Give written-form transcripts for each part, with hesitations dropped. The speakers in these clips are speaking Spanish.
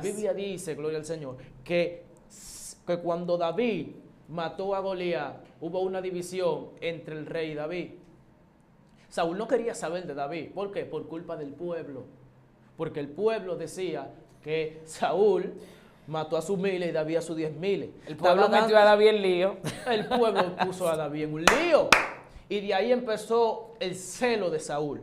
La Biblia dice, gloria al Señor, que cuando David mató a Goliat, hubo una división entre el rey y David. Saúl no quería saber de David. ¿Por qué? Por culpa del pueblo. Porque el pueblo decía que Saúl mató a sus miles y David a sus 10,000. El pueblo metió a David en lío. El pueblo puso a David en un lío. Y de ahí empezó el celo de Saúl.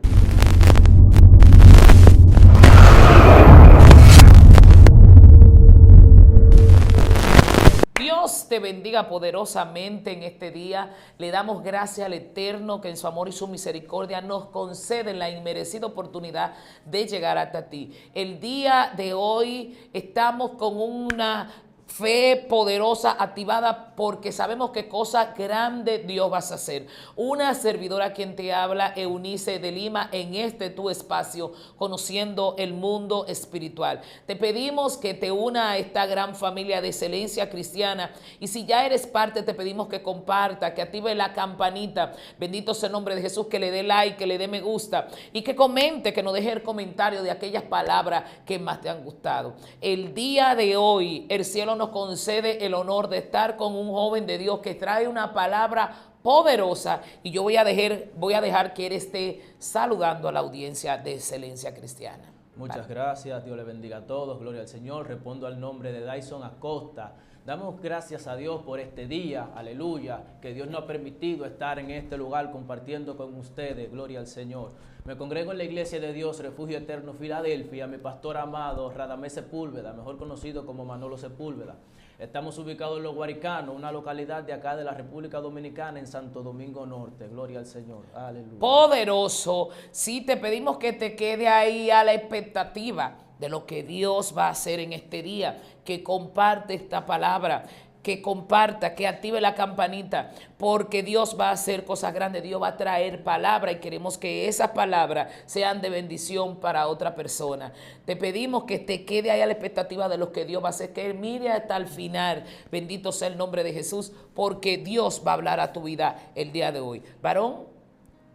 Dios te bendiga poderosamente en este día. Le damos gracias al Eterno que en su amor y su misericordia nos concede la inmerecida oportunidad de llegar hasta ti. El día de hoy estamos con una fe poderosa activada porque sabemos que cosa grande Dios vas a hacer. Una servidora quien te habla, Eunice de Lima, en este tu espacio, conociendo el mundo espiritual. Te pedimos que te una a esta gran familia de excelencia cristiana y si ya eres parte te pedimos que comparta, que active la campanita, bendito sea el nombre de Jesús, que le dé like, que le dé me gusta y que comente, que nos deje el comentario de aquellas palabras que más te han gustado. El día de hoy el cielo nos concede el honor de estar con un joven de Dios que trae una palabra poderosa y yo voy a dejar que él esté saludando a la audiencia de Excelencia Cristiana. Muchas gracias, Dios le bendiga a todos, gloria al Señor. Respondo al nombre de Dyson Acosta. Damos gracias a Dios por este día, aleluya, que Dios nos ha permitido estar en este lugar compartiendo con ustedes, gloria al Señor. Me congrego en la Iglesia de Dios, Refugio Eterno, Filadelfia, mi pastor amado, Radamés Sepúlveda, mejor conocido como Manolo Sepúlveda. Estamos ubicados en Los Guaricanos, una localidad de acá de la República Dominicana, en Santo Domingo Norte. Gloria al Señor. Aleluya. Poderoso. Sí, te pedimos que te quede ahí a la expectativa de lo que Dios va a hacer en este día, que comparte esta palabra, que comparta, que active la campanita, porque Dios va a hacer cosas grandes, Dios va a traer palabra y queremos que esas palabras sean de bendición para otra persona. Te pedimos que te quede ahí a la expectativa de lo que Dios va a hacer, que mire hasta el final, bendito sea el nombre de Jesús, porque Dios va a hablar a tu vida el día de hoy. Varón,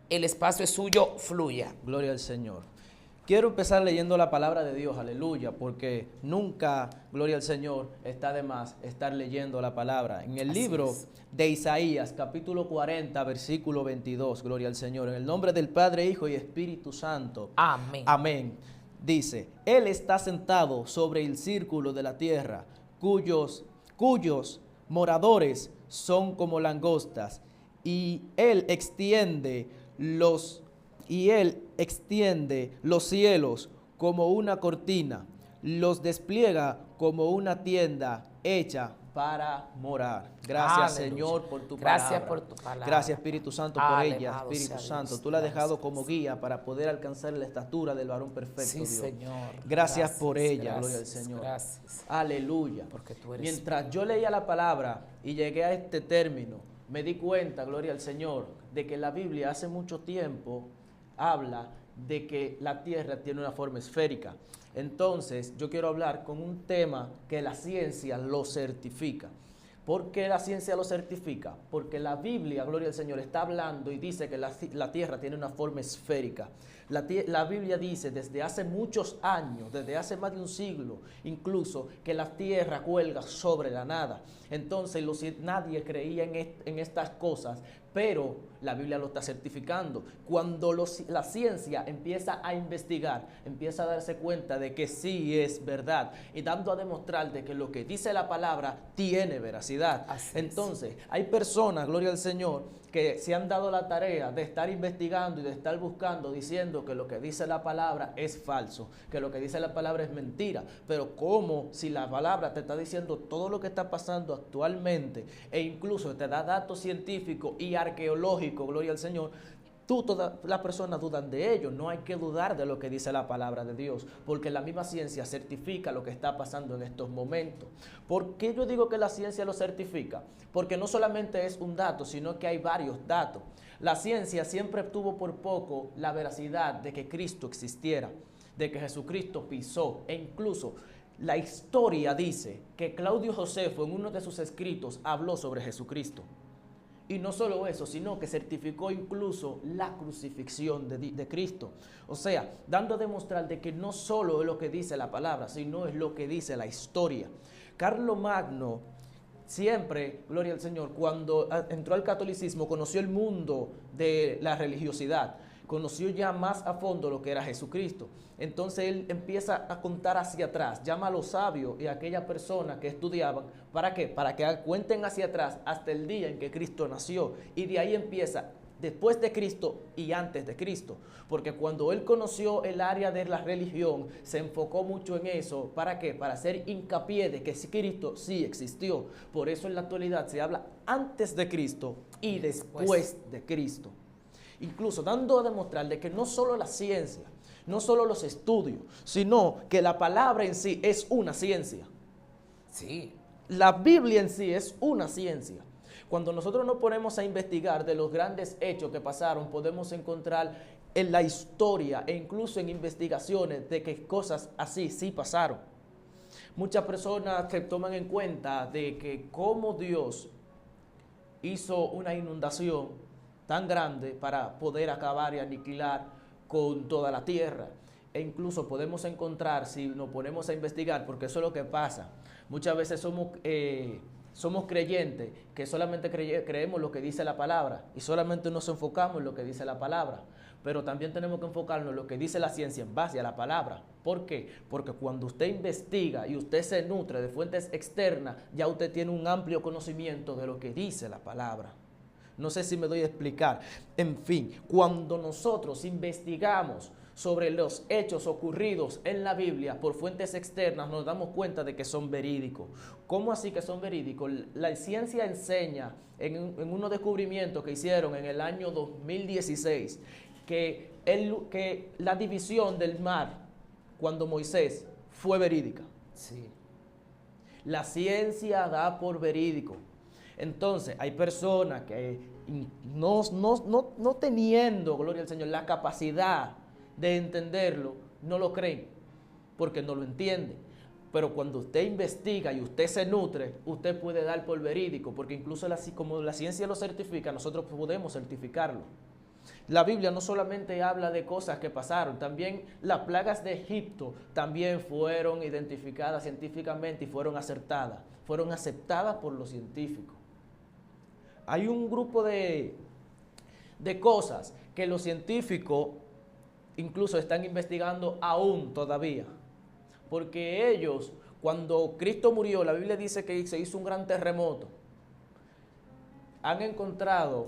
el espacio es suyo, fluya. Gloria al Señor. Quiero empezar leyendo la palabra de Dios, aleluya, porque nunca, gloria al Señor, está de más estar leyendo la palabra. En el libro de Isaías, capítulo 40, versículo 22, gloria al Señor, en el nombre del Padre, Hijo y Espíritu Santo. Amén. Amén. Dice, Él está sentado sobre el círculo de la tierra, cuyos moradores son como langostas, y Él extiende los cielos como una cortina, los despliega como una tienda hecha para morar. Gracias, Aleluya. Señor, por tu palabra. Gracias por tu palabra. Gracias, Espíritu Santo, por ella. Alabado Espíritu sea Santo, Dios. tú la has dejado Gracias. como guía para poder alcanzar la estatura del varón perfecto, Sí, Dios. Señor. Gracias por ella, Gracias, gloria al Señor. Gracias. Aleluya. Porque tú eres... Mientras yo leía la palabra y llegué a este término, me di cuenta, gloria al Señor, de que la Biblia hace mucho tiempo habla de que la tierra tiene una forma esférica. Entonces, yo quiero hablar con un tema que la ciencia lo certifica. ¿Por qué la ciencia lo certifica? Porque la Biblia, gloria al Señor, está hablando y dice que la tierra tiene una forma esférica. La Biblia dice desde hace muchos años, desde hace más de un siglo, incluso, que la tierra cuelga sobre la nada. Entonces nadie creía en estas cosas, pero la Biblia lo está certificando. Cuando la ciencia empieza a investigar, empieza a darse cuenta de que sí es verdad y dando a demostrar de que lo que dice la palabra tiene veracidad. Entonces, hay personas, gloria al Señor, que se han dado la tarea de estar investigando y de estar buscando, diciendo que lo que dice la palabra es falso, que lo que dice la palabra es mentira. Pero ¿cómo si la palabra te está diciendo todo lo que está pasando actualmente e incluso te da datos científicos y arqueológicos, gloria al Señor? Todas las personas dudan de ello. No hay que dudar de lo que dice la palabra de Dios, porque la misma ciencia certifica lo que está pasando en estos momentos. ¿Por qué yo digo que la ciencia lo certifica? Porque no solamente es un dato, sino que hay varios datos. La ciencia siempre tuvo por poco la veracidad de que Cristo existiera, de que Jesucristo pisó, e incluso la historia dice que Claudio Josefo en uno de sus escritos habló sobre Jesucristo. Y no solo eso, sino que certificó incluso la crucifixión de Cristo. O sea, dando a demostrar de que no solo es lo que dice la palabra, sino es lo que dice la historia. Carlomagno siempre, gloria al Señor, cuando entró al catolicismo, conoció el mundo de la religiosidad, conoció ya más a fondo lo que era Jesucristo. Entonces él empieza a contar hacia atrás, llama a los sabios y a aquellas personas que estudiaban, ¿para qué? Para que cuenten hacia atrás hasta el día en que Cristo nació. Y de ahí empieza, después de Cristo y antes de Cristo. Porque cuando él conoció el área de la religión, se enfocó mucho en eso. ¿Para qué? Para hacer hincapié de que Cristo sí existió. Por eso en la actualidad se habla antes de Cristo y después de Cristo. Incluso dando a demostrar de que no solo la ciencia, no solo los estudios, sino que la palabra en sí es una ciencia. Sí. La Biblia en sí es una ciencia. Cuando nosotros nos ponemos a investigar de los grandes hechos que pasaron, podemos encontrar en la historia e incluso en investigaciones de que cosas así sí pasaron. Muchas personas que toman en cuenta de que cómo Dios hizo una inundación tan grande para poder acabar y aniquilar con toda la tierra. E incluso podemos encontrar, si nos ponemos a investigar, porque eso es lo que pasa, muchas veces somos creyentes que solamente creemos lo que dice la palabra y solamente nos enfocamos en lo que dice la palabra, pero también tenemos que enfocarnos en lo que dice la ciencia en base a la palabra. ¿Por qué? Porque cuando usted investiga y usted se nutre de fuentes externas, ya usted tiene un amplio conocimiento de lo que dice la palabra. No sé si me doy a explicar. En fin, cuando nosotros investigamos sobre los hechos ocurridos en la Biblia por fuentes externas, nos damos cuenta de que son verídicos. ¿Cómo así que son verídicos? La ciencia enseña en unos descubrimientos que hicieron en el año 2016 que la división del mar cuando Moisés fue verídica. Sí. La ciencia da por verídico. Entonces, hay personas que no teniendo, gloria al Señor, la capacidad de entenderlo, no lo creen, porque no lo entienden. Pero cuando usted investiga y usted se nutre, usted puede dar por verídico, porque incluso como la ciencia lo certifica, nosotros podemos certificarlo. La Biblia no solamente habla de cosas que pasaron, también las plagas de Egipto también fueron identificadas científicamente y fueron aceptadas por los científicos. Hay un grupo de cosas que los científicos incluso están investigando aún todavía. Porque ellos, cuando Cristo murió, la Biblia dice que se hizo un gran terremoto. Han encontrado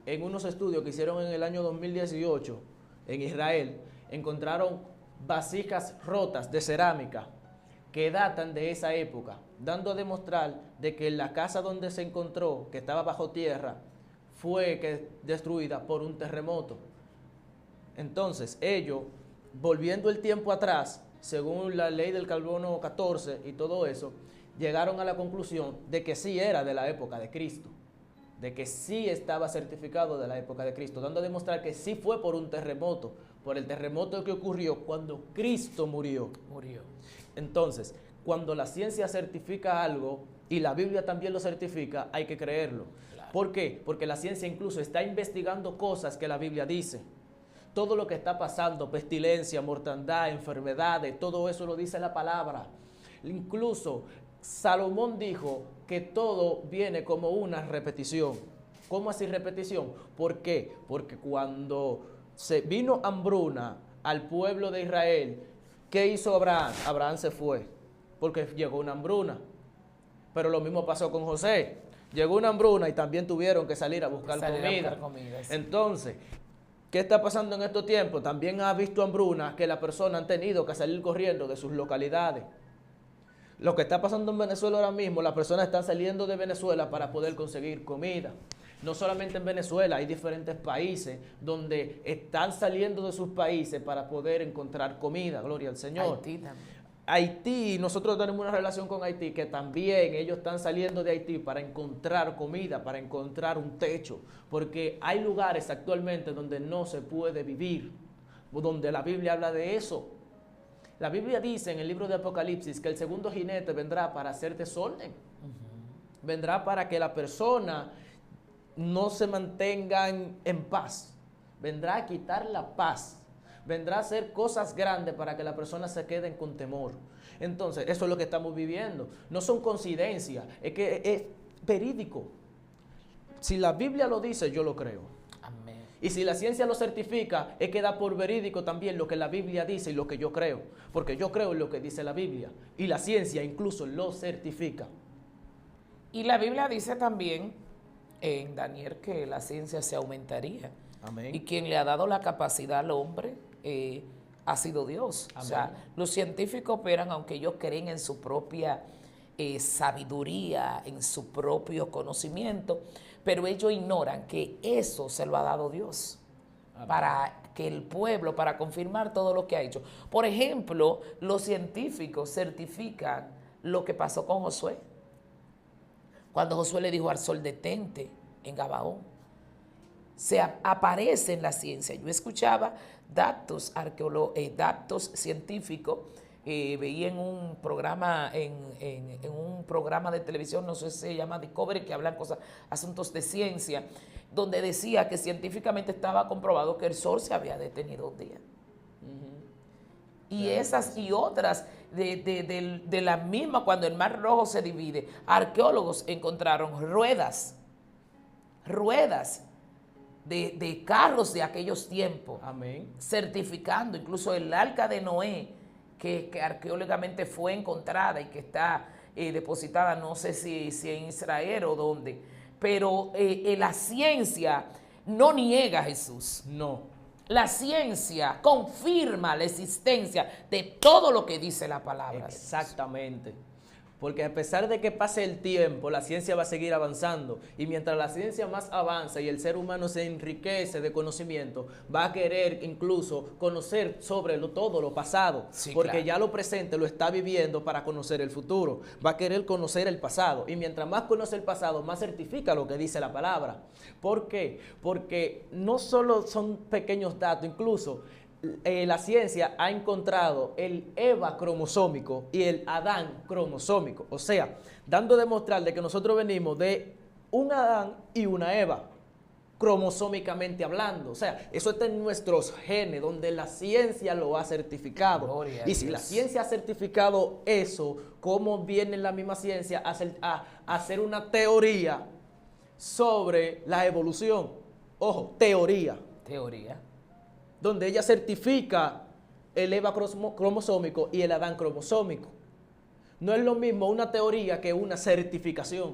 en unos estudios que hicieron en el año 2018 en Israel, encontraron vasijas rotas de cerámica que datan de esa época, dando a demostrar de que la casa donde se encontró, que estaba bajo tierra, fue destruida por un terremoto. Entonces ellos, volviendo el tiempo atrás, según la ley del carbono 14 y todo eso, llegaron a la conclusión de que sí era de la época de Cristo, de que sí estaba certificado de la época de Cristo, dando a demostrar que sí fue por un terremoto, por el terremoto que ocurrió cuando Cristo murió. Entonces, cuando la ciencia certifica algo y la Biblia también lo certifica, hay que creerlo. Claro. ¿Por qué? Porque la ciencia incluso está investigando cosas que la Biblia dice. Todo lo que está pasando, pestilencia, mortandad, enfermedades, todo eso lo dice la palabra. Incluso Salomón dijo que todo viene como una repetición. ¿Cómo así repetición? ¿Por qué? Porque cuando se vino hambruna al pueblo de Israel, ¿qué hizo Abraham? Abraham se fue, porque llegó una hambruna. Pero lo mismo pasó con José. Llegó una hambruna y también tuvieron que salir a buscar comida. Sí. Entonces, ¿qué está pasando en estos tiempos? También ha visto hambruna que las personas han tenido que salir corriendo de sus localidades. Lo que está pasando en Venezuela ahora mismo, las personas están saliendo de Venezuela para poder conseguir comida. No solamente en Venezuela, hay diferentes países donde están saliendo de sus países para poder encontrar comida, gloria al Señor. Haití también. Haití, nosotros tenemos una relación con Haití que también ellos están saliendo de Haití para encontrar comida, para encontrar un techo, porque hay lugares actualmente donde no se puede vivir, donde la Biblia habla de eso. La Biblia dice en el libro de Apocalipsis que el segundo jinete vendrá para hacer desorden. Vendrá para que la persona no se mantengan en paz. Vendrá a quitar la paz. Vendrá a hacer cosas grandes para que las personas se queden con temor. Entonces, eso es lo que estamos viviendo. No son coincidencias, es que es verídico. Si la Biblia lo dice, yo lo creo. Amén. Y si la ciencia lo certifica, es que da por verídico también lo que la Biblia dice y lo que yo creo. Porque yo creo en lo que dice la Biblia. Y la ciencia incluso lo certifica. Y la Biblia dice también en Daniel que la ciencia se aumentaría. Amén. Y quien le ha dado la capacidad al hombre ha sido Dios. Amén. O sea, los científicos operan, aunque ellos creen en su propia sabiduría, en su propio conocimiento, pero ellos ignoran que eso se lo ha dado Dios. Amén. Para que el pueblo, para confirmar todo lo que ha hecho. Por ejemplo, los científicos certifican lo que pasó con Josué. Cuando Josué le dijo al sol detente en Gabaón, se aparece en la ciencia. Yo escuchaba datos científicos, veía en un programa un programa de televisión, no sé si se llama Discovery, que hablan asuntos de ciencia, donde decía que científicamente estaba comprobado que el sol se había detenido un día. Y esas y otras de la misma, cuando el Mar Rojo se divide, arqueólogos encontraron ruedas de carros de aquellos tiempos. Amén. Certificando incluso el arca de Noé, que arqueológicamente fue encontrada y que está depositada, no sé si en Israel o dónde, pero la ciencia no niega a Jesús. No. La ciencia confirma la existencia de todo lo que dice la palabra. Exactamente. Porque a pesar de que pase el tiempo, la ciencia va a seguir avanzando. Y mientras la ciencia más avanza y el ser humano se enriquece de conocimiento, va a querer incluso conocer sobre todo lo pasado. Sí, porque claro, ya lo presente lo está viviendo para conocer el futuro. Va a querer conocer el pasado. Y mientras más conoce el pasado, más certifica lo que dice la palabra. ¿Por qué? Porque no solo son pequeños datos, incluso la ciencia ha encontrado el Eva cromosómico y el Adán cromosómico, o sea, dando a demostrar de que nosotros venimos de un Adán y una Eva, cromosómicamente hablando. O sea, eso está en nuestros genes, donde la ciencia lo ha certificado. Gloria y si Dios. La ciencia ha certificado eso, ¿cómo viene la misma ciencia a hacer una teoría sobre la evolución? Ojo, teoría. Donde ella certifica el Eva cromosómico y el Adán cromosómico. No es lo mismo una teoría que una certificación,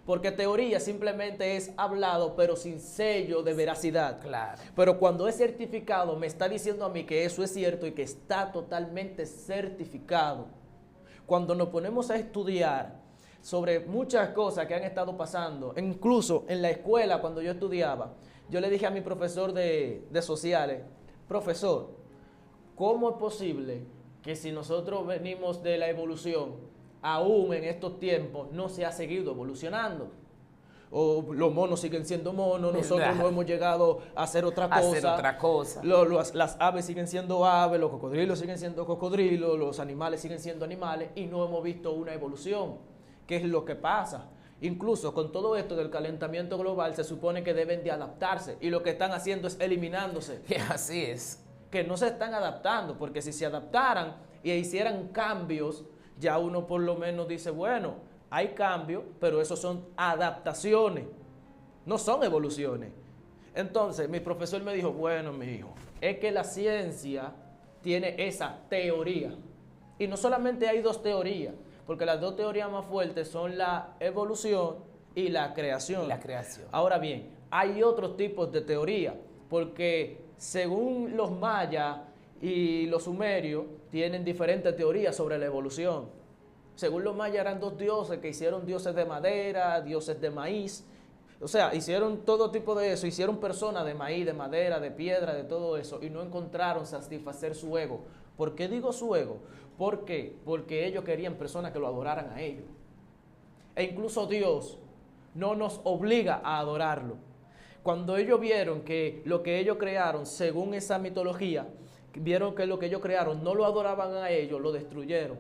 porque teoría simplemente es hablado pero sin sello de veracidad. Claro. Pero cuando es certificado me está diciendo a mí que eso es cierto y que está totalmente certificado. Cuando nos ponemos a estudiar sobre muchas cosas que han estado pasando, incluso en la escuela cuando yo estudiaba, yo le dije a mi profesor de sociales, profesor, ¿cómo es posible que si nosotros venimos de la evolución, aún en estos tiempos no se ha seguido evolucionando? O los monos siguen siendo monos, nosotros no hemos llegado a hacer otra cosa. Las aves siguen siendo aves, los cocodrilos siguen siendo cocodrilos, los animales siguen siendo animales y no hemos visto una evolución. ¿Qué es lo que pasa? Incluso con todo esto del calentamiento global se supone que deben de adaptarse y lo que están haciendo es eliminándose. Y así es. Que no se están adaptando, porque si se adaptaran y hicieran cambios, ya uno por lo menos dice, bueno, hay cambios, pero esos son adaptaciones, no son evoluciones. Entonces mi profesor me dijo, bueno, mi hijo, es que la ciencia tiene esa teoría. Y no solamente hay dos teorías, porque las dos teorías más fuertes son la evolución y la creación. Ahora bien, hay otros tipos de teoría, porque según los mayas y los sumerios tienen diferentes teorías sobre la evolución. Según los mayas eran dos dioses que hicieron dioses de madera, dioses de maíz. O sea, hicieron todo tipo de eso, hicieron personas de maíz, de madera, de piedra, de todo eso, y no encontraron satisfacer su ego. ¿Por qué digo su ego? ¿Por qué? Porque ellos querían personas que lo adoraran a ellos. E incluso Dios no nos obliga a adorarlo. Cuando ellos vieron que lo que ellos crearon, según esa mitología, vieron que lo que ellos crearon no lo adoraban a ellos, lo destruyeron.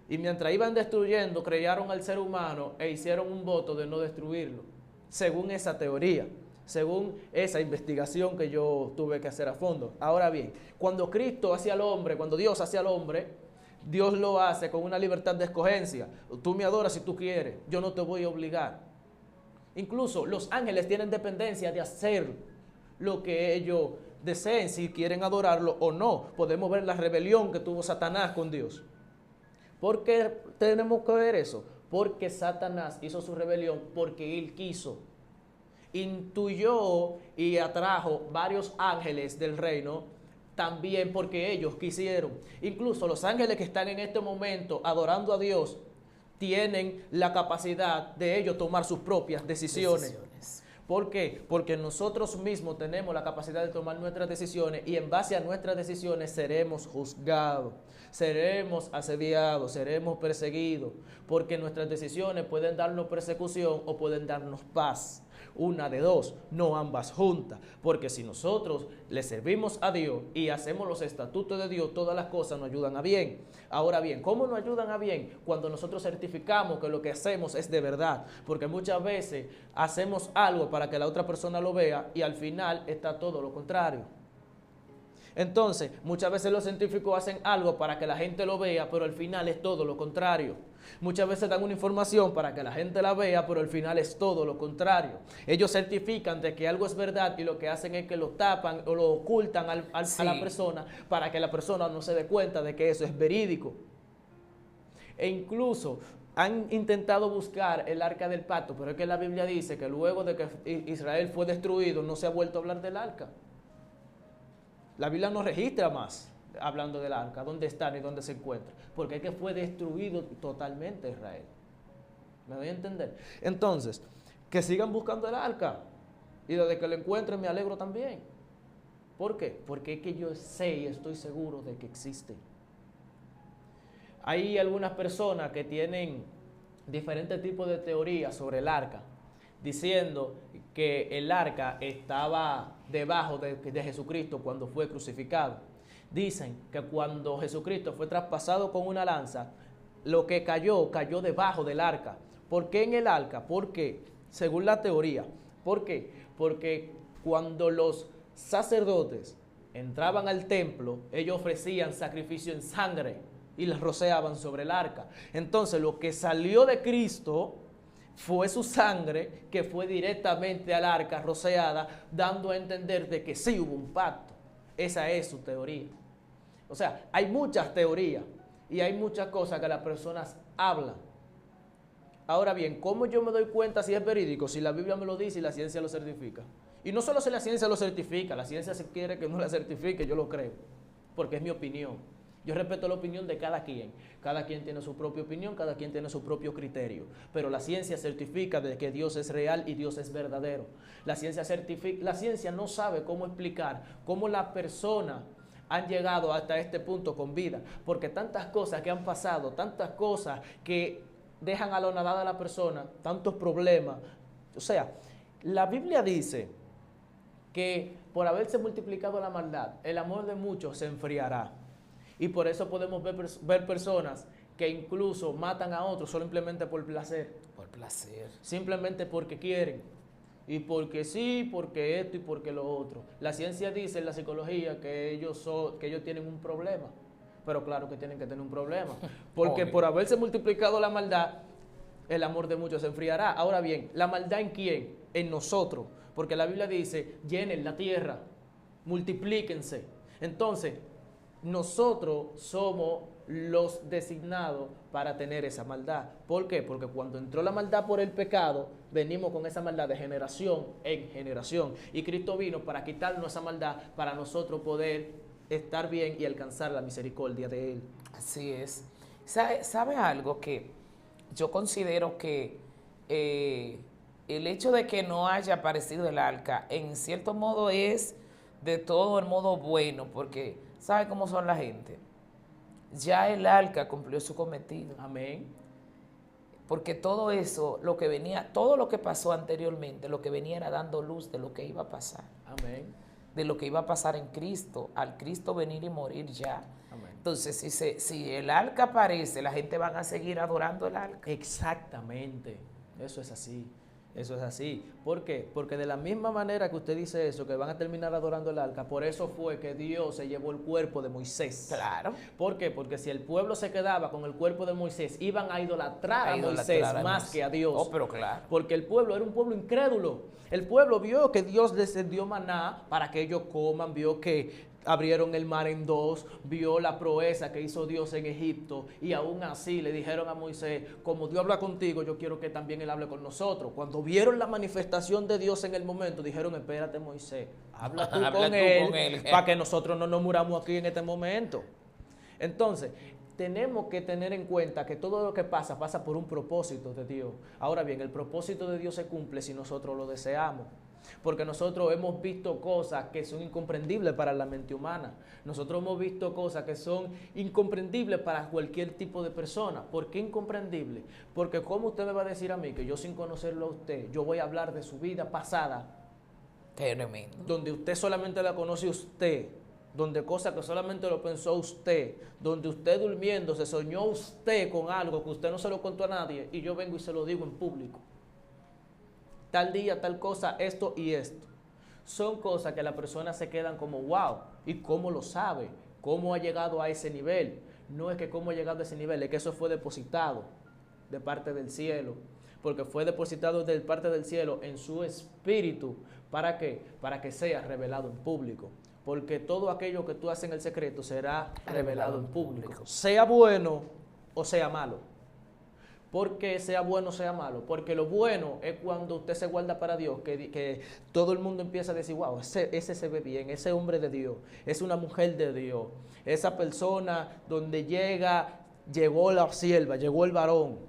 Y mientras iban destruyendo, crearon al ser humano e hicieron un voto de no destruirlo. según esa teoría, según esa investigación que yo tuve que hacer a fondo. Ahora bien, cuando Cristo hacía al hombre, cuando Dios hacía al hombre, Dios lo hace con una libertad de escogencia. Tú me adoras si tú quieres, yo no te voy a obligar. Incluso los ángeles tienen dependencia de hacer lo que ellos deseen, si quieren adorarlo o no. Podemos ver la rebelión que tuvo Satanás con Dios. ¿Por qué tenemos que ver eso? Porque Satanás hizo su rebelión porque él quiso. Intuyó y atrajo varios ángeles del reino también porque ellos quisieron. Incluso los ángeles que están en este momento adorando a Dios tienen la capacidad de ellos tomar sus propias decisiones. ¿Por qué? Porque nosotros mismos tenemos la capacidad de tomar nuestras decisiones y en base a nuestras decisiones seremos juzgados, seremos asediados, seremos perseguidos, porque nuestras decisiones pueden darnos persecución o pueden darnos paz. Una de dos, no ambas juntas, porque si nosotros le servimos a Dios y hacemos los estatutos de Dios, todas las cosas nos ayudan a bien. Ahora bien, ¿cómo nos ayudan a bien? Cuando nosotros certificamos que lo que hacemos es de verdad, porque muchas veces hacemos algo para que la otra persona lo vea y al final está todo lo contrario. Entonces, muchas veces los científicos hacen algo para que la gente lo vea, pero al final es todo lo contrario. Muchas veces dan una información para que la gente la vea, pero al final es todo lo contrario. Ellos certifican de que algo es verdad y lo que hacen es que lo tapan o lo ocultan a la persona para que la persona no se dé cuenta de que eso es verídico. E incluso han intentado buscar el arca del pacto, pero es que la Biblia dice que luego de que Israel fue destruido no se ha vuelto a hablar del arca. La Biblia no registra más hablando del arca, dónde está ni dónde se encuentra, porque es que fue destruido totalmente Israel. ¿Me doy a entender? Entonces, que sigan buscando el arca y desde que lo encuentren me alegro también. ¿Por qué? Porque es que yo sé y estoy seguro de que existe. Hay algunas personas que tienen diferentes tipos de teorías sobre el arca, diciendo que el arca estaba debajo de Jesucristo cuando fue crucificado. Dicen que cuando Jesucristo fue traspasado con una lanza, lo que cayó debajo del arca. ¿Por qué en el arca? Porque, según la teoría, ¿por qué? Porque cuando los sacerdotes entraban al templo, ellos ofrecían sacrificio en sangre y les rociaban sobre el arca. Entonces, lo que salió de Cristo fue su sangre que fue directamente al arca rociada, dando a entender de que sí hubo un pacto. Esa es su teoría. O sea, hay muchas teorías y hay muchas cosas que las personas hablan. Ahora bien, ¿cómo yo me doy cuenta si es verídico? Si la Biblia me lo dice y la ciencia lo certifica. Y no solo si la ciencia lo certifica, la ciencia si quiere que no la certifique, yo lo creo, porque es mi opinión. Yo respeto la opinión de cada quien. Cada quien tiene su propia opinión, cada quien tiene su propio criterio. Pero la ciencia certifica de que Dios es real y Dios es verdadero. La ciencia no sabe cómo explicar cómo la persona han llegado hasta este punto con vida, porque tantas cosas que han pasado, tantas cosas que dejan anonadada a la persona, tantos problemas. O sea, la Biblia dice que por haberse multiplicado la maldad, el amor de muchos se enfriará. Y por eso podemos ver personas que incluso matan a otros simplemente por placer. Por placer. Simplemente porque quieren. Y porque sí, porque esto y porque lo otro. La ciencia dice en la psicología que ellos tienen un problema. Pero claro que tienen que tener un problema. Porque por haberse multiplicado la maldad, el amor de muchos se enfriará. Ahora bien, ¿la maldad en quién? En nosotros. Porque la Biblia dice, llenen la tierra, multiplíquense. Entonces, nosotros somos los designados para tener esa maldad. ¿Por qué? Porque cuando entró la maldad por el pecado, venimos con esa maldad de generación en generación. Y Cristo vino para quitarnos esa maldad, para nosotros poder estar bien y alcanzar la misericordia de Él. Así es. ¿Sabe algo que yo considero que el hecho de que no haya aparecido el arca, en cierto modo es de todo el modo bueno, porque ¿sabe cómo son la gente? Ya el arca cumplió su cometido. Amén. Porque todo eso, lo que venía, todo lo que pasó anteriormente, lo que venía era dando luz de lo que iba a pasar. Amén. De lo que iba a pasar en Cristo, al Cristo venir y morir ya. Amén. Entonces, si el arca aparece, la gente va a seguir adorando el arca. Exactamente. Eso es así. Eso es así. ¿Por qué? Porque de la misma manera que usted dice eso, que van a terminar adorando el arca, por eso fue que Dios se llevó el cuerpo de Moisés. Claro. ¿Por qué? Porque si el pueblo se quedaba con el cuerpo de Moisés, iban a idolatrar a Moisés más que a Dios. Oh, pero claro. Porque el pueblo era un pueblo incrédulo. El pueblo vio que Dios les dio maná para que ellos coman, vio que abrieron el mar en dos, vio la proeza que hizo Dios en Egipto y aún así le dijeron a Moisés, como Dios habla contigo, yo quiero que también Él hable con nosotros. Cuando vieron la manifestación de Dios en el momento, dijeron, espérate Moisés, habla tú con él para que nosotros no nos muramos aquí en este momento. Entonces, tenemos que tener en cuenta que todo lo que pasa, pasa por un propósito de Dios. Ahora bien, el propósito de Dios se cumple si nosotros lo deseamos. Porque nosotros hemos visto cosas que son incomprendibles para la mente humana. Nosotros hemos visto cosas que son incomprendibles para cualquier tipo de persona. ¿Por qué incomprendible? Porque ¿cómo usted me va a decir a mí que yo sin conocerlo a usted, yo voy a hablar de su vida pasada? Tremendo. Donde usted solamente la conoce usted, donde cosas que solamente lo pensó usted, donde usted durmiendo se soñó usted con algo que usted no se lo contó a nadie y yo vengo y se lo digo en público. Tal día, tal cosa, esto y esto. Son cosas que las personas se quedan como, wow, ¿y cómo lo sabe? ¿Cómo ha llegado a ese nivel? No es que cómo ha llegado a ese nivel, es que eso fue depositado de parte del cielo. Porque fue depositado de parte del cielo en su espíritu. ¿Para qué? Para que sea revelado en público. Porque todo aquello que tú haces en el secreto será revelado en público. Sea bueno o sea malo. ¿Por qué sea bueno o sea malo? Porque lo bueno es cuando usted se guarda para Dios, que todo el mundo empieza a decir, wow, ese se ve bien, ese hombre de Dios, es una mujer de Dios, esa persona donde llegó la sierva, llegó el varón.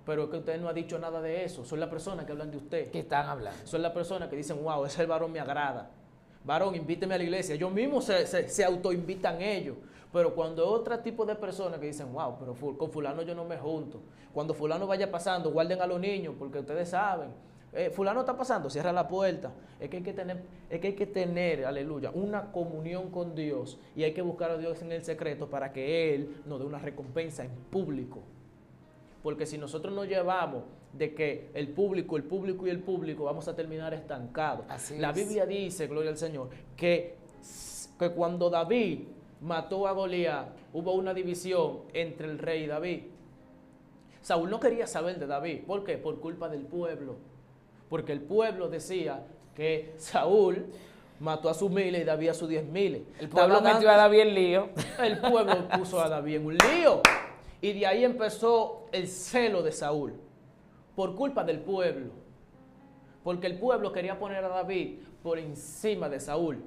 Pero es que usted no ha dicho nada de eso, son las personas que hablan de usted. ¿Qué están hablando? Son las personas que dicen, wow, ese varón me agrada. Varón, invíteme a la iglesia. Ellos mismos se autoinvitan ellos. Pero cuando otro tipo de personas que dicen, wow, pero con fulano yo no me junto. Cuando fulano vaya pasando, guarden a los niños, porque ustedes saben. Fulano está pasando, cierra la puerta. Es que hay que tener, aleluya, una comunión con Dios. Y hay que buscar a Dios en el secreto para que Él nos dé una recompensa en público. Porque si nosotros nos llevamos de que el público, vamos a terminar estancados. La Biblia dice, gloria al Señor, que cuando David mató a Goliat, hubo una división entre el rey y David. Saúl no quería saber de David. ¿Por qué? Por culpa del pueblo. Porque el pueblo decía que Saúl mató a sus miles y David a sus 10,000. El pueblo metió a David en lío. El pueblo puso a David en un lío. Y de ahí empezó el celo de Saúl. Por culpa del pueblo. Porque el pueblo quería poner a David por encima de Saúl.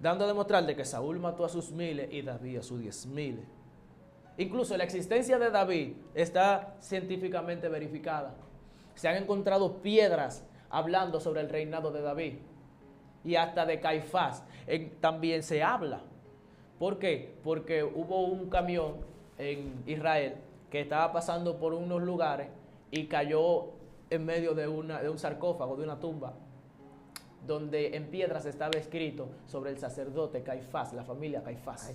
Dando a demostrar de que Saúl mató a sus miles y David a sus 10,000. Incluso la existencia de David está científicamente verificada. Se han encontrado piedras hablando sobre el reinado de David. Y hasta de Caifás también se habla. ¿Por qué? Porque hubo un camión en Israel que estaba pasando por unos lugares y cayó en medio de un sarcófago, de una tumba, donde en piedras estaba escrito sobre el sacerdote Caifás, la familia Caifás.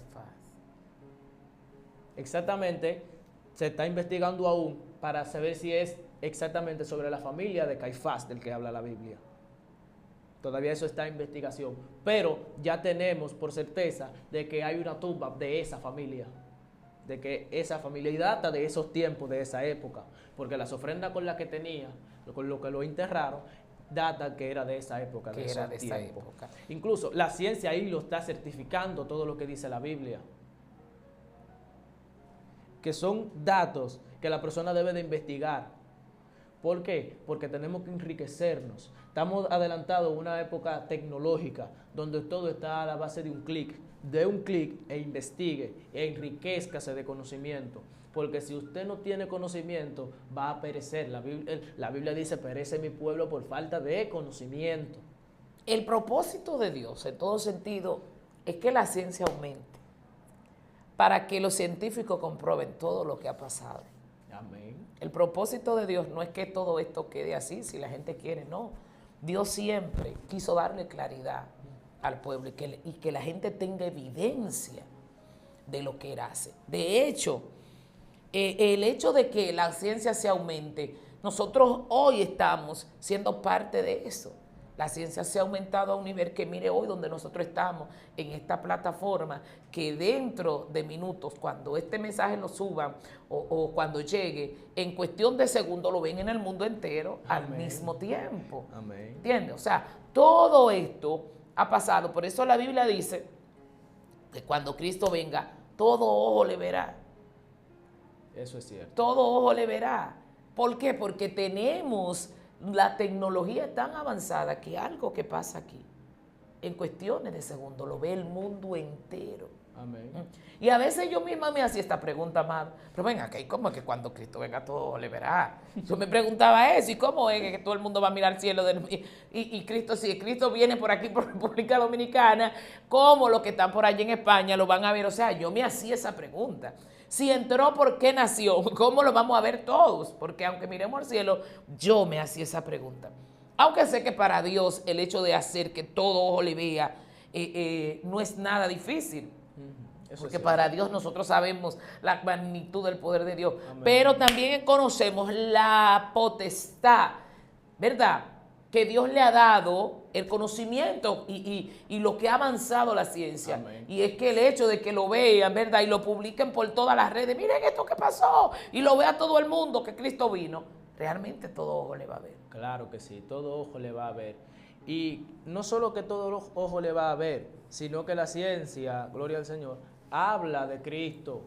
Exactamente, se está investigando aún para saber si es exactamente sobre la familia de Caifás del que habla la Biblia. Todavía eso está en investigación, pero ya tenemos por certeza de que hay una tumba de esa familia, de que esa familia, y data de esos tiempos, de esa época, porque las ofrendas con las que tenía, con lo que lo enterraron, data que era de esa época, de esa época. Incluso la ciencia ahí lo está certificando todo lo que dice la Biblia. Que son datos que la persona debe de investigar. ¿Por qué? Porque tenemos que enriquecernos. Estamos adelantados en una época tecnológica donde todo está a la base de un clic. De un clic e investigue e enriquezcase de conocimiento. Porque si usted no tiene conocimiento, va a perecer. La Biblia dice, perece mi pueblo por falta de conocimiento. El propósito de Dios, en todo sentido, es que la ciencia aumente, para que los científicos comprueben todo lo que ha pasado. Amén. El propósito de Dios no es que todo esto quede así, si la gente quiere, no. Dios siempre quiso darle claridad al pueblo y que la gente tenga evidencia de lo que Él hace. De hecho, el hecho de que la ciencia se aumente nosotros hoy estamos siendo parte de eso. La ciencia se ha aumentado a un nivel que mire hoy donde nosotros estamos en esta plataforma, que dentro de minutos, cuando este mensaje lo suban o cuando llegue, en cuestión de segundos lo ven en el mundo entero al mismo tiempo. Amén. ¿Entiendes? O sea, todo esto ha pasado. Por eso la Biblia dice que cuando Cristo venga, todo ojo le verá. Eso es cierto. Todo ojo le verá. ¿Por qué? Porque tenemos la tecnología tan avanzada que algo que pasa aquí, en cuestiones de segundos, lo ve el mundo entero. Amén. Y a veces yo misma me hacía esta pregunta, amado. Pero venga, ¿cómo es que cuando Cristo venga todo ojo le verá? Yo me preguntaba eso, ¿y cómo es que todo el mundo va a mirar al cielo? Y Cristo, si Cristo viene por aquí, por República Dominicana, ¿cómo los que están por allí en España lo van a ver? O sea, yo me hacía esa pregunta. Si entró, ¿por qué nació? ¿Cómo lo vamos a ver todos? Porque aunque miremos al cielo, yo me hacía esa pregunta. Aunque sé que para Dios el hecho de hacer que todo ojo le vea no es nada difícil. Porque para Dios nosotros sabemos la magnitud del poder de Dios. Amén. Pero también conocemos la potestad, ¿verdad?, que Dios le ha dado, el conocimiento y lo que ha avanzado la ciencia. Amén. Y es que el hecho de que lo vean, ¿verdad?, y lo publiquen por todas las redes, miren esto que pasó, y lo vea todo el mundo que Cristo vino, realmente todo ojo le va a ver. Claro que sí, todo ojo le va a ver. Y no solo que todo ojo le va a ver, sino que la ciencia, gloria al Señor, habla de Cristo,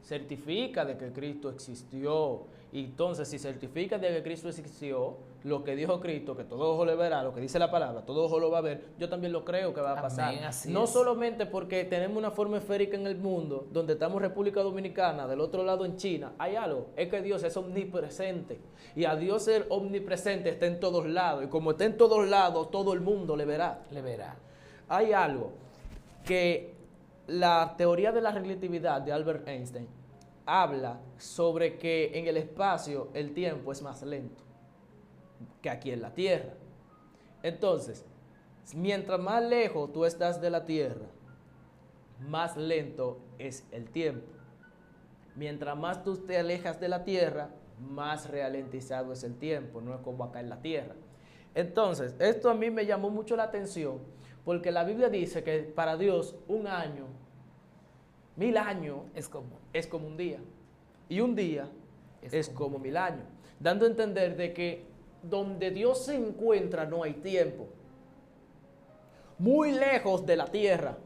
certifica de que Cristo existió. Y entonces, si certifica de que Cristo existió, lo que dijo Cristo, que todo ojo le verá, lo que dice la palabra, todo ojo lo va a ver, yo también lo creo que va a pasar. Amén, así no es. solamente porque tenemos una forma esférica en el mundo, donde estamos República Dominicana, del otro lado en China, hay algo, es que Dios es omnipresente. Y a Dios ser omnipresente está en todos lados. Y como está en todos lados, todo el mundo le verá. Le verá. Hay algo que la teoría de la relatividad de Albert Einstein habla sobre que en el espacio el tiempo es más lento que aquí en la Tierra. Entonces, mientras más lejos tú estás de la Tierra, más lento es el tiempo. Mientras más tú te alejas de la Tierra, más ralentizado es el tiempo, no es como acá en la Tierra. Entonces, esto a mí me llamó mucho la atención, porque la Biblia dice que para Dios un año, 1000 años, es como un día. Y un día es como 1000 años. Dando a entender de que donde Dios se encuentra no hay tiempo. Muy lejos de la tierra.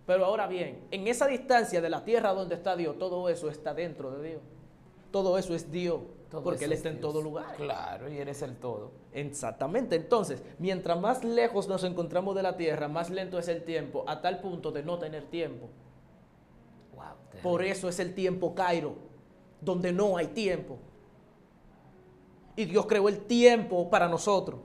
Pero ahora bien, en esa distancia de la tierra donde está Dios, todo eso está dentro de Dios. Todo eso es Dios. Porque Él está en todo lugar. Claro, y eres el todo. Exactamente. Entonces, mientras más lejos nos encontramos de la tierra, más lento es el tiempo, a tal punto de no tener tiempo. Wow, por eso es el tiempo Cairo, donde no hay tiempo. Y Dios creó el tiempo para nosotros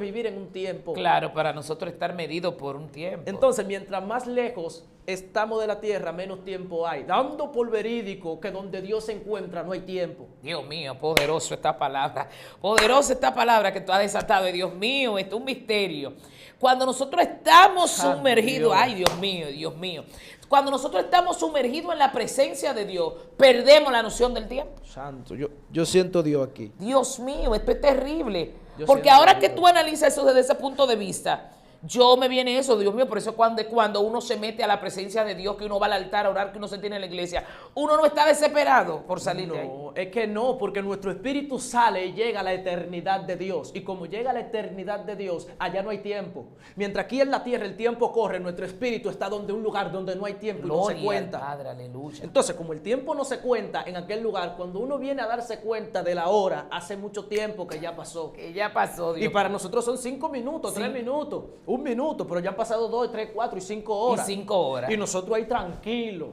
vivir en un tiempo. Claro, para nosotros estar medidos por un tiempo. Entonces, mientras más lejos estamos de la tierra, menos tiempo hay. Dando por verídico que donde Dios se encuentra no hay tiempo. Dios mío, poderoso esta palabra. Poderosa esta palabra que tú has desatado. Y Dios mío, esto es un misterio. Cuando nosotros estamos sumergidos, ay Dios mío. Cuando nosotros estamos sumergidos en la presencia de Dios, perdemos la noción del tiempo. Santo, yo siento Dios aquí. Dios mío, esto es terrible. Porque ahora que tú analizas eso desde ese punto de vista, yo me viene eso, Dios mío, por eso cuando uno se mete a la presencia de Dios, que uno va al altar a orar, que uno se tiene en la iglesia, uno no está desesperado por salir de ahí. No, es que no, porque nuestro espíritu sale y llega a la eternidad de Dios. Y como llega a la eternidad de Dios, allá no hay tiempo. Mientras aquí en la tierra el tiempo corre, nuestro espíritu está donde un lugar donde no hay tiempo y no se cuenta. Padre, aleluya. Entonces, como el tiempo no se cuenta en aquel lugar, cuando uno viene a darse cuenta de la hora, hace mucho tiempo que ya pasó. Que ya pasó, Dios. Y para nosotros son 5 minutos, 3 minutos, 1 minuto, pero ya han pasado 2, 3, 4 y 5 horas. Y 5 horas. Y nosotros ahí tranquilos.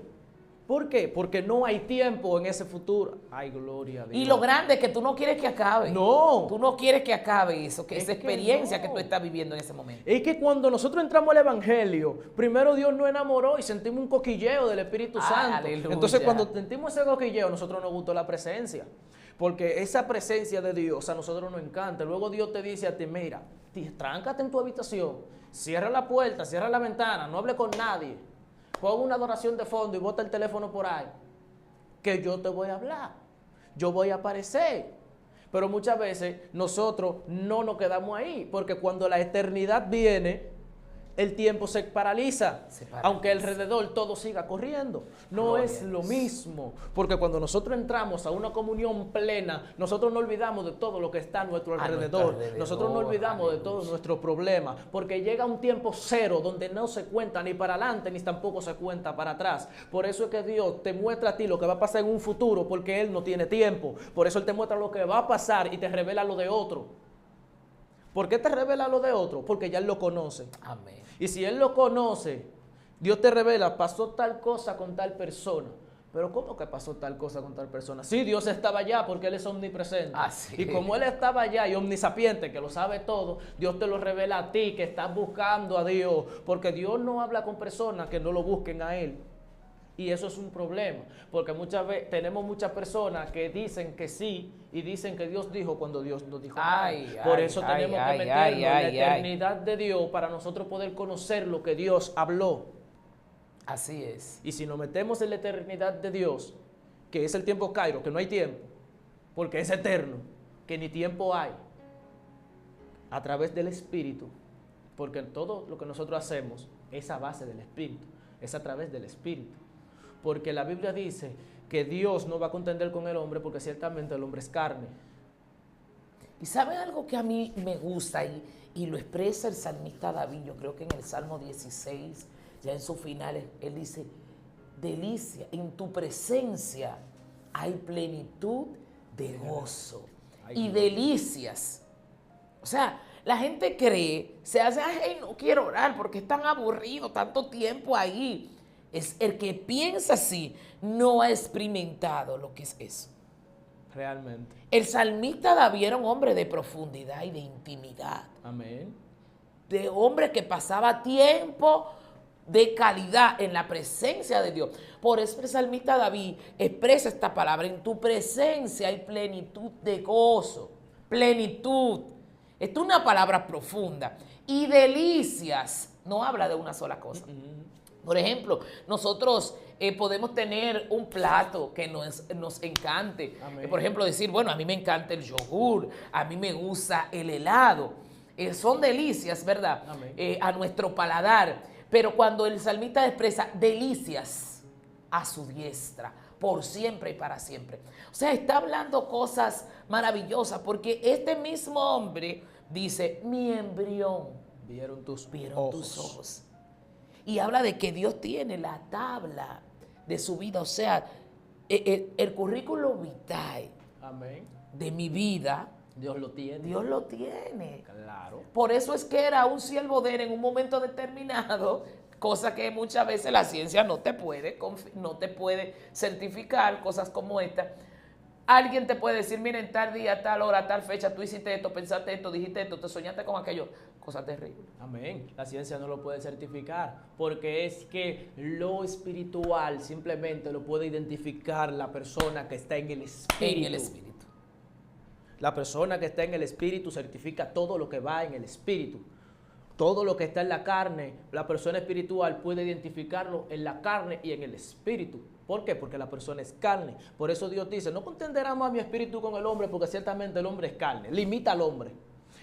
¿Por qué? Porque no hay tiempo en ese futuro. Ay, gloria a Dios. Y lo grande es que tú no quieres que acabe. No. Tú no quieres que acabe eso, que esa experiencia no. que tú estás viviendo en ese momento. Es que cuando nosotros entramos al Evangelio, primero Dios nos enamoró y sentimos un coquilleo del Espíritu Santo. Aleluya. Entonces cuando sentimos ese coquilleo, a nosotros nos gustó la presencia. Porque esa presencia de Dios a nosotros nos encanta. Luego Dios te dice a ti, mira, tráncate en tu habitación, cierra la puerta, cierra la ventana, no hable con nadie. Pon una adoración de fondo y bota el teléfono por ahí, que yo te voy a hablar. yo voy a aparecer. Pero muchas veces nosotros no nos quedamos ahí, porque cuando la eternidad viene, el tiempo se paraliza, aunque alrededor todo siga corriendo. No es lo mismo, porque cuando nosotros entramos a una comunión plena, nosotros no olvidamos de todo lo que está a nuestro alrededor. Nosotros no olvidamos de todos nuestros problemas, porque llega un tiempo cero donde no se cuenta ni para adelante ni tampoco se cuenta para atrás. Por eso es que Dios te muestra a ti lo que va a pasar en un futuro, porque Él no tiene tiempo. Por eso Él te muestra lo que va a pasar y te revela lo de otro. ¿Por qué te revela lo de otro? Porque ya Él lo conoce. Amén. Y si Él lo conoce, Dios te revela, pasó tal cosa con tal persona. Pero ¿cómo que pasó tal cosa con tal persona? Sí, Dios estaba allá porque Él es omnipresente. Y como Él estaba allá y omnisapiente, que lo sabe todo, Dios te lo revela a ti, que estás buscando a Dios. Porque Dios no habla con personas que no lo busquen a Él. Y eso es un problema, porque muchas veces tenemos muchas personas que dicen que sí y dicen que Dios dijo cuando Dios no dijo nada. Por eso tenemos que meternos en la eternidad de Dios para nosotros poder conocer lo que Dios habló. Así es. Y si nos metemos en la eternidad de Dios, que es el tiempo Kairos, que no hay tiempo, porque es eterno, que ni tiempo hay, a través del Espíritu, porque todo lo que nosotros hacemos es a base del Espíritu, es a través del Espíritu. Porque la Biblia dice que Dios no va a contender con el hombre porque ciertamente el hombre es carne. Y ¿saben algo que a mí me gusta y lo expresa el salmista David? Yo creo que en el Salmo 16, ya en sus finales, él dice, delicia, en tu presencia hay plenitud de gozo y delicias. O sea, la gente cree, se hace, ay, no quiero orar porque es tan aburrido, tanto tiempo ahí. Es el que piensa así, no ha experimentado lo que es eso. Realmente. El salmista David era un hombre de profundidad y de intimidad. Amén. De hombre que pasaba tiempo de calidad en la presencia de Dios. Por eso el salmista David expresa esta palabra, en tu presencia hay plenitud de gozo, plenitud. Esto es una palabra profunda. Y delicias, no habla de una sola cosa. Por ejemplo, nosotros podemos tener un plato que nos encante. Por ejemplo, decir, bueno, a mí me encanta el yogur, a mí me gusta el helado. Son delicias, ¿verdad? A nuestro paladar. Pero cuando el salmista expresa delicias a su diestra, por siempre y para siempre. O sea, está hablando cosas maravillosas, porque este mismo hombre dice, mi embrión vieron tus ojos. Y habla de que Dios tiene la tabla de su vida, o sea, el currículo vitae de mi vida. Dios lo tiene. Dios lo tiene. Claro. Por eso es que era un siervo de él en un momento determinado, cosa que muchas veces la ciencia no te puede certificar, cosas como esta. Alguien te puede decir, mira, en tal día, tal hora, tal fecha, tú hiciste esto, pensaste esto, dijiste esto, te soñaste con aquello. Cosa terrible. Amén. La ciencia no lo puede certificar, porque es que lo espiritual simplemente lo puede identificar la persona que está en el espíritu. En el espíritu. La persona que está en el espíritu certifica todo lo que va en el espíritu. Todo lo que está en la carne, la persona espiritual puede identificarlo en la carne y en el espíritu. ¿Por qué? Porque la persona es carne. Por eso Dios dice, no contenderá más mi espíritu con el hombre, porque ciertamente el hombre es carne. Limita al hombre.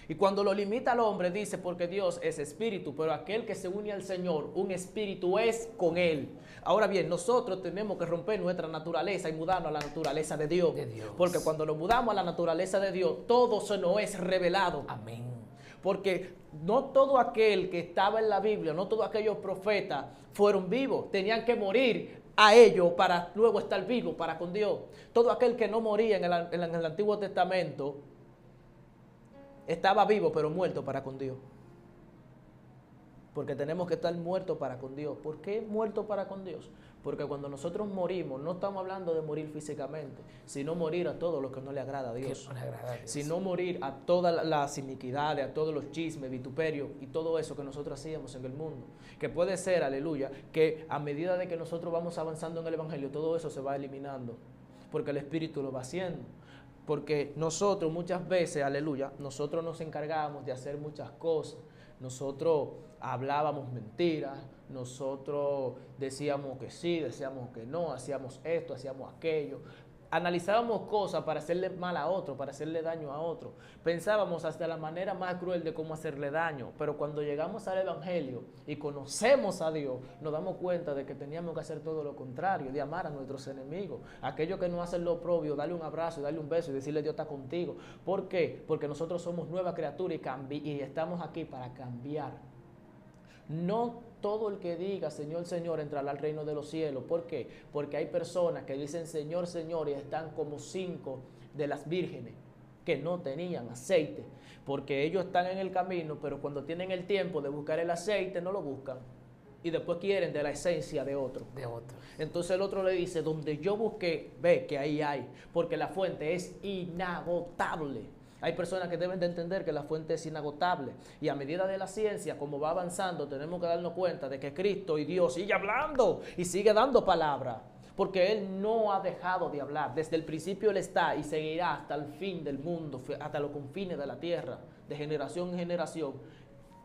Y cuando lo limita al hombre, dice, porque Dios es espíritu, pero aquel que se une al Señor, un espíritu es con Él. Ahora bien, nosotros tenemos que romper nuestra naturaleza y mudarnos a la naturaleza de Dios. Porque cuando nos mudamos a la naturaleza de Dios, todo se nos es revelado. Amén. Porque no todo aquel que estaba en la Biblia, no todos aquellos profetas fueron vivos, tenían que morir a ellos para luego estar vivos para con Dios. Todo aquel que no moría en el Antiguo Testamento estaba vivo pero muerto para con Dios. Porque tenemos que estar muertos para con Dios. ¿Por qué muertos para con Dios? Porque cuando nosotros morimos, no estamos hablando de morir físicamente, sino morir a todo lo que no le agrada a Dios. Sino morir a todas las iniquidades, a todos los chismes, vituperios y todo eso que nosotros hacíamos en el mundo. Que puede ser, aleluya, que a medida de que nosotros vamos avanzando en el Evangelio, todo eso se va eliminando. Porque el Espíritu lo va haciendo. Porque nosotros muchas veces, aleluya, nosotros nos encargábamos de hacer muchas cosas. Nosotros hablábamos mentiras, nosotros decíamos que sí, decíamos que no, hacíamos esto, hacíamos aquello. analizábamos cosas para hacerle mal a otro, para hacerle daño a otro. Pensábamos hasta la manera más cruel de cómo hacerle daño. Pero cuando llegamos al Evangelio y conocemos a Dios, nos damos cuenta de que teníamos que hacer todo lo contrario, de amar a nuestros enemigos. Aquellos que no hacen lo propio, darle un abrazo, darle un beso y decirle Dios está contigo. ¿Por qué? Porque nosotros somos nueva criatura y estamos aquí para cambiar. No todo el que diga Señor, Señor entrará al reino de los cielos. ¿Por qué? Porque hay personas que dicen Señor, Señor y están como 5 de las vírgenes que no tenían aceite. Porque ellos están en el camino, pero cuando tienen el tiempo de buscar el aceite no lo buscan. Y después quieren de la esencia de otro. Entonces el otro le dice, donde yo busqué, ve que ahí hay. Porque la fuente es inagotable. Hay personas que deben de entender que la fuente es inagotable y a medida de la ciencia, como va avanzando, tenemos que darnos cuenta de que Cristo y Dios sigue hablando y sigue dando palabra, porque Él no ha dejado de hablar. Desde el principio Él está y seguirá hasta el fin del mundo, hasta los confines de la tierra, de generación en generación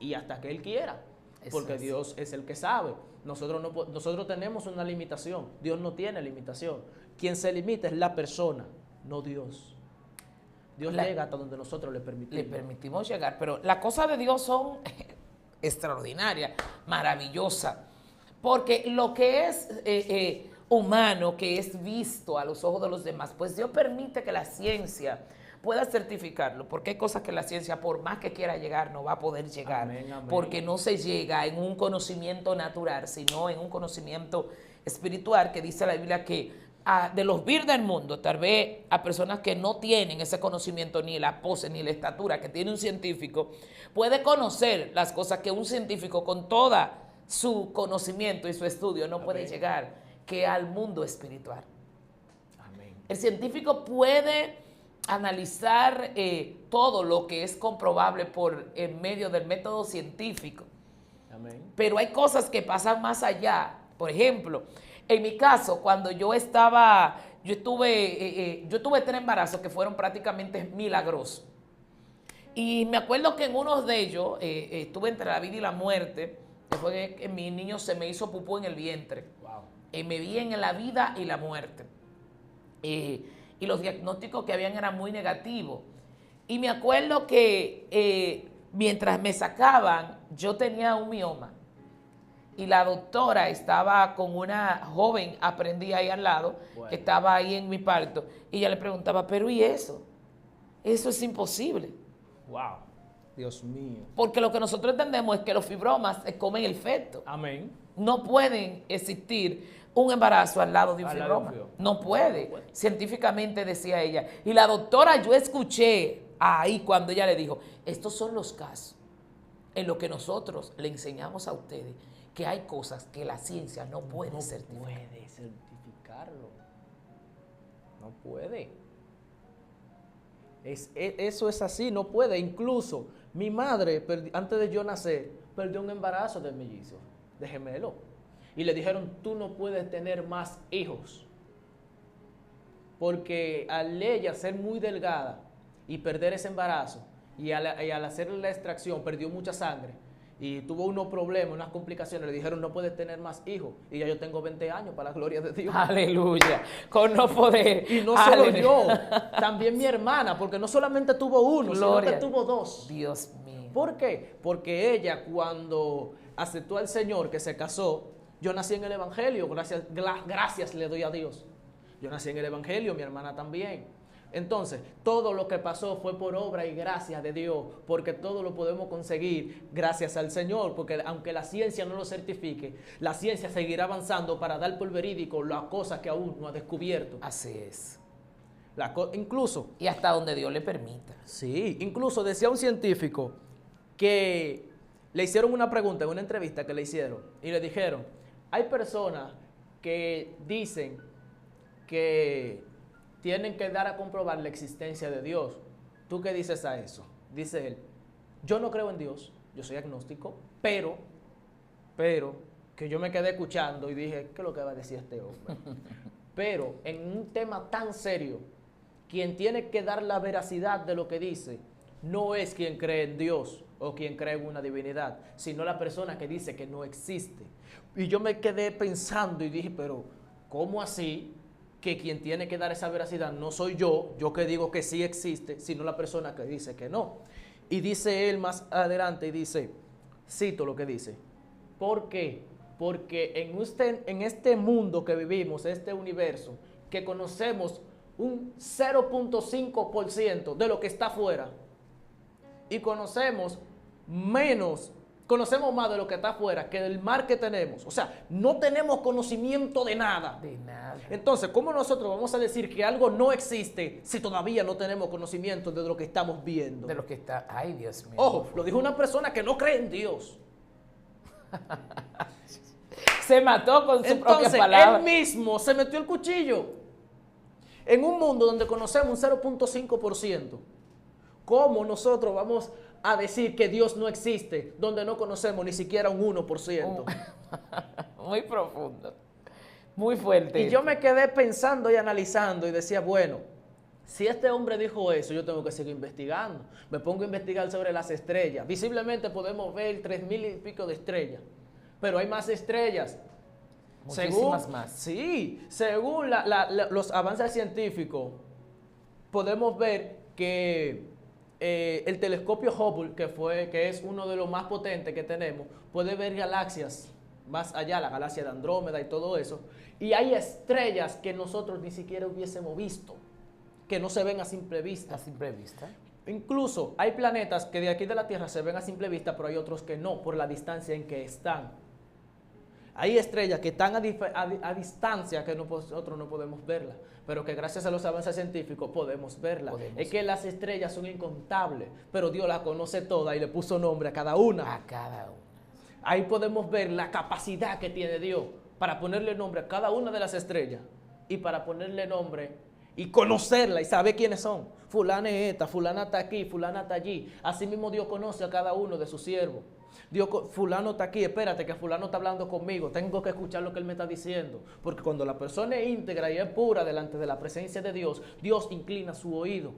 y hasta que Él quiera, porque Dios es el que sabe. Nosotros tenemos una limitación, Dios no tiene limitación. Quien se limita es la persona, no Dios. Dios llega hasta donde nosotros le permitimos llegar, pero las cosas de Dios son extraordinarias, maravillosas, porque lo que es humano, que es visto a los ojos de los demás, pues Dios permite que la ciencia pueda certificarlo, porque hay cosas que la ciencia, por más que quiera llegar, no va a poder llegar, amén, amén. Porque no se llega en un conocimiento natural, sino en un conocimiento espiritual, que dice la Biblia que de los vir del mundo, tal vez a personas que no tienen ese conocimiento, ni la pose, ni la estatura que tiene un científico, puede conocer las cosas que un científico con toda su conocimiento y su estudio no puede llegar, que al mundo espiritual. Amén. El científico puede analizar todo lo que es comprobable por el medio del método científico. Amén. Pero hay cosas que pasan más allá. Por ejemplo, en mi caso, cuando yo tuve 3 embarazos que fueron prácticamente milagrosos. Y me acuerdo que en uno de ellos estuve entre la vida y la muerte, que fue que mi niño se me hizo pupú en el vientre. Wow. Me vi en la vida y la muerte. Y los diagnósticos que habían eran muy negativos. Y me acuerdo que mientras me sacaban, yo tenía un mioma. Y la doctora estaba con una joven aprendiz ahí al lado, bueno, que estaba ahí en mi parto, y ella le preguntaba, pero ¿y eso? Eso es imposible. Wow, Dios mío. Porque lo que nosotros entendemos es que los fibromas se comen el feto. Amén. No pueden existir un embarazo al lado de un fibroma. No puede. Científicamente decía ella. Y la doctora, yo escuché ahí cuando ella le dijo, estos son los casos en los que nosotros le enseñamos a ustedes que hay cosas que la ciencia no puede certificar. No puede certificarlo. No puede. Eso es así, no puede. Incluso mi madre, antes de yo nacer, perdió un embarazo de mellizo, de gemelo. Y le dijeron, tú no puedes tener más hijos. Porque al ella ser muy delgada y perder ese embarazo, y al hacer la extracción perdió mucha sangre, y tuvo unos problemas, unas complicaciones, le dijeron no puedes tener más hijos, y ya yo tengo 20 años para la gloria de Dios. Aleluya, con no poder. Y no solo yo, también mi hermana, porque no solamente tuvo uno, gloria, sino que tuvo 2. Dios mío. ¿Por qué? Porque ella cuando aceptó al Señor, que se casó, yo nací en el Evangelio, gracias le doy a Dios. Yo nací en el Evangelio, mi hermana también. Entonces, todo lo que pasó fue por obra y gracia de Dios, porque todo lo podemos conseguir gracias al Señor, porque aunque la ciencia no lo certifique, la ciencia seguirá avanzando para dar por verídico las cosas que aún no ha descubierto. Así es. Incluso. Y hasta donde Dios le permita. Sí, incluso decía un científico que le hicieron una pregunta en una entrevista que le hicieron y le dijeron, hay personas que dicen que tienen que dar a comprobar la existencia de Dios. ¿Tú qué dices a eso? Dice él, yo no creo en Dios, yo soy agnóstico, pero, que yo me quedé escuchando y dije, ¿qué es lo que va a decir este hombre? Pero en un tema tan serio, quien tiene que dar la veracidad de lo que dice, no es quien cree en Dios o quien cree en una divinidad, sino la persona que dice que no existe. Y yo me quedé pensando y dije, pero ¿cómo así? que quien tiene que dar esa veracidad no soy yo que digo que sí existe, sino la persona que dice que no. Y dice él más adelante, y dice, cito lo que dice, ¿por qué? Porque en este mundo que vivimos, este universo, que conocemos un 0.5% de lo que está afuera, y conocemos más de lo que está afuera que del mar que tenemos. O sea, no tenemos conocimiento de nada. De nada. Entonces, ¿cómo nosotros vamos a decir que algo no existe si todavía no tenemos conocimiento de lo que estamos viendo? De lo que está, ay Dios mío. Ojo, lo dijo una persona que no cree en Dios. Se mató con su propia Entonces, palabra. él mismo se metió el cuchillo. En un mundo donde conocemos un 0.5%, ¿cómo nosotros vamos a decir que Dios no existe donde no conocemos ni siquiera un 1%? Muy profundo, muy fuerte. Y yo me quedé pensando y analizando y decía, bueno, si este hombre dijo eso, yo tengo que seguir investigando. Me pongo a investigar sobre las estrellas. Visiblemente podemos ver 3,000 y pico de estrellas, pero hay más estrellas. Muchísimas más. Sí, según los avances científicos, podemos ver que el telescopio Hubble, que es uno de los más potentes que tenemos, puede ver galaxias más allá, la galaxia de Andrómeda y todo eso. Y hay estrellas que nosotros ni siquiera hubiésemos visto, que no se ven a simple vista. A simple vista. Incluso hay planetas que de aquí de la Tierra se ven a simple vista, pero hay otros que no, por la distancia en que están. Hay estrellas que están a distancia que nosotros no podemos verlas, pero que gracias a los avances científicos podemos verlas. Es que las estrellas son incontables, pero Dios las conoce todas y le puso nombre a cada una. A cada una. Ahí podemos ver la capacidad que tiene Dios para ponerle nombre a cada una de las estrellas y para ponerle nombre y conocerla y saber quiénes son. Fulana es esta, fulana está aquí, fulana está allí. Así mismo Dios conoce a cada uno de sus siervos. Dios, fulano está aquí, espérate que fulano está hablando conmigo, tengo que escuchar lo que él me está diciendo, porque cuando la persona es íntegra y es pura delante de la presencia de Dios, Dios inclina su oído.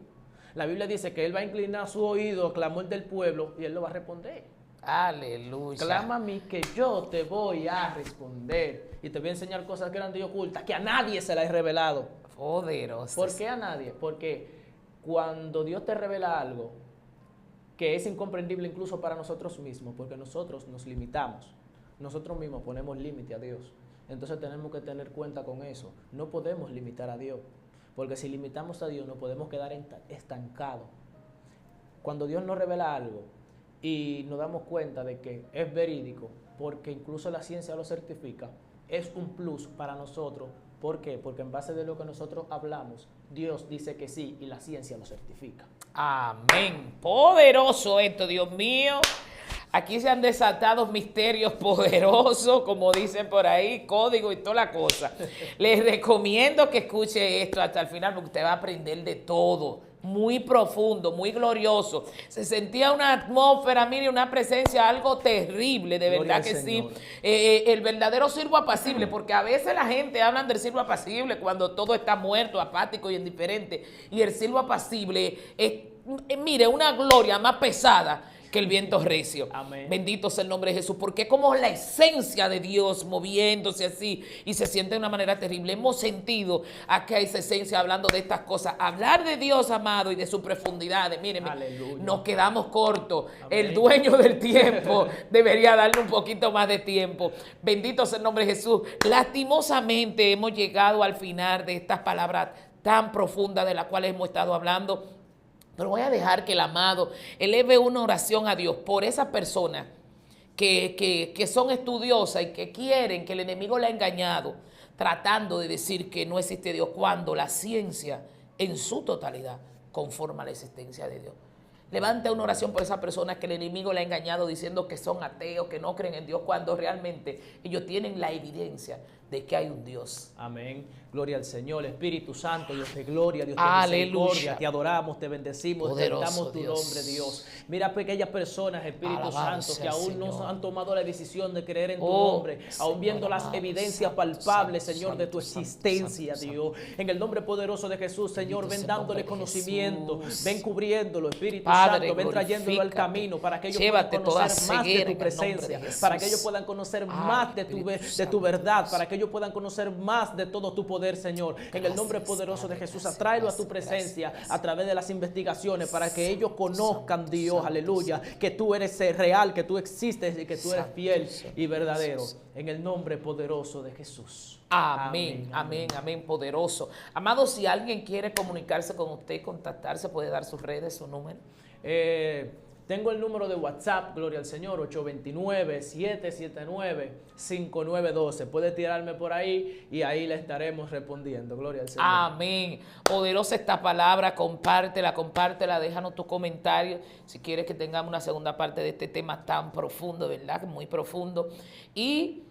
La Biblia dice que él va a inclinar su oído al clamor del pueblo y él lo va a responder. Aleluya. Clama a mí que yo te voy a responder y te voy a enseñar cosas grandes y ocultas que a nadie se las he revelado. Poderoso. ¿Por qué a nadie? Porque cuando Dios te revela algo que es incomprendible incluso para nosotros mismos, porque nosotros nos limitamos, nosotros mismos ponemos límite a Dios. Entonces tenemos que tener cuenta con eso. No podemos limitar a Dios, porque si limitamos a Dios nos podemos quedar estancados. Cuando Dios nos revela algo y nos damos cuenta de que es verídico, porque incluso la ciencia lo certifica, es un plus para nosotros. ¿Por qué? Porque en base de lo que nosotros hablamos, Dios dice que sí y la ciencia lo certifica. Amén. Poderoso esto, Dios mío. Aquí se han desatado misterios poderosos, como dicen por ahí, código y toda la cosa. Les recomiendo que escuche esto hasta el final porque usted va a aprender de todo. Muy profundo, muy glorioso. Se sentía una atmósfera, mire, una presencia, algo terrible, de verdad que sí. El verdadero siervo apacible, porque a veces la gente habla del siervo apacible cuando todo está muerto, apático y indiferente. Y el siervo apacible es, mire, una gloria más pesada que el viento recio. Amén. Bendito sea el nombre de Jesús, porque es como la esencia de Dios moviéndose así y se siente de una manera terrible. Hemos sentido aquí a esa esencia hablando de estas cosas. Hablar de Dios, amado, y de sus profundidades. Mírenme, nos quedamos cortos. Amén. El dueño del tiempo debería darle un poquito más de tiempo. Bendito sea el nombre de Jesús. Lastimosamente hemos llegado al final de estas palabras tan profundas de las cuales hemos estado hablando. Pero voy a dejar que el amado eleve una oración a Dios por esas personas que son estudiosas y que quieren, que el enemigo le ha engañado, tratando de decir que no existe Dios, cuando la ciencia en su totalidad conforma la existencia de Dios. Levante una oración por esas personas que el enemigo le ha engañado diciendo que son ateos, que no creen en Dios, cuando realmente ellos tienen la evidencia de que hay un Dios. Amén. Gloria al Señor, Espíritu Santo, Dios de gloria, Dios de Aleluya. misericordia. Te adoramos, te bendecimos, Poderoso te damos tu Dios. nombre, Dios. Mira aquellas personas, Espíritu Alabado Santo, sea que el aún Señor. no han tomado la decisión de creer en tu Oh, nombre, aún Señor, viendo las amado, evidencias santo, palpables, santo, Señor, de tu santo, existencia, santo, Dios. En el nombre poderoso de Jesús, Señor, Bendito ven sea el dándole nombre de conocimiento, Jesús. ven cubriéndolo, Espíritu Padre, Santo, ven trayéndolo al glorifícate. camino para que ellos Llévate puedan toda conocer más de ceguera tu en el nombre presencia, de Jesús. para que ellos puedan conocer Ay, más de Espíritu tu Santo, verdad, para que que ellos puedan conocer más de todo tu poder, Señor. En el nombre poderoso de Jesús, atráelo a tu presencia a través de las investigaciones para que ellos conozcan, Dios, aleluya, que tú eres real, que tú existes y que tú eres fiel y verdadero. En el nombre poderoso de Jesús. Amén, amén, amén, poderoso. Amado, si alguien quiere comunicarse con usted, contactarse, puede dar sus redes, su número. Tengo el número de WhatsApp, gloria al Señor, 829-779-5912. Puede tirarme por ahí y ahí le estaremos respondiendo, gloria al Señor. Amén. Poderosa esta palabra, compártela, déjanos tu comentario. Si quieres que tengamos una segunda parte de este tema tan profundo, ¿verdad? Muy profundo. Y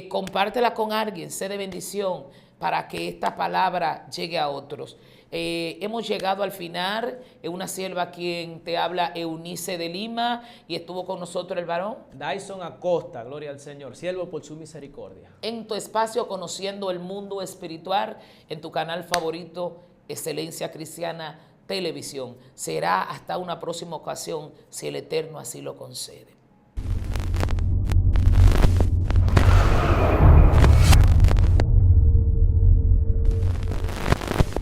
compártela con alguien, sé de bendición para que esta palabra llegue a otros. Hemos llegado al final. Una sierva quien te habla, Eunice de Lima, y estuvo con nosotros el varón Dyson Acosta, gloria al Señor, siervo por su misericordia. En tu espacio Conociendo el Mundo Espiritual, en tu canal favorito, Excelencia Cristiana Televisión. Será hasta una próxima ocasión, si el Eterno así lo concede.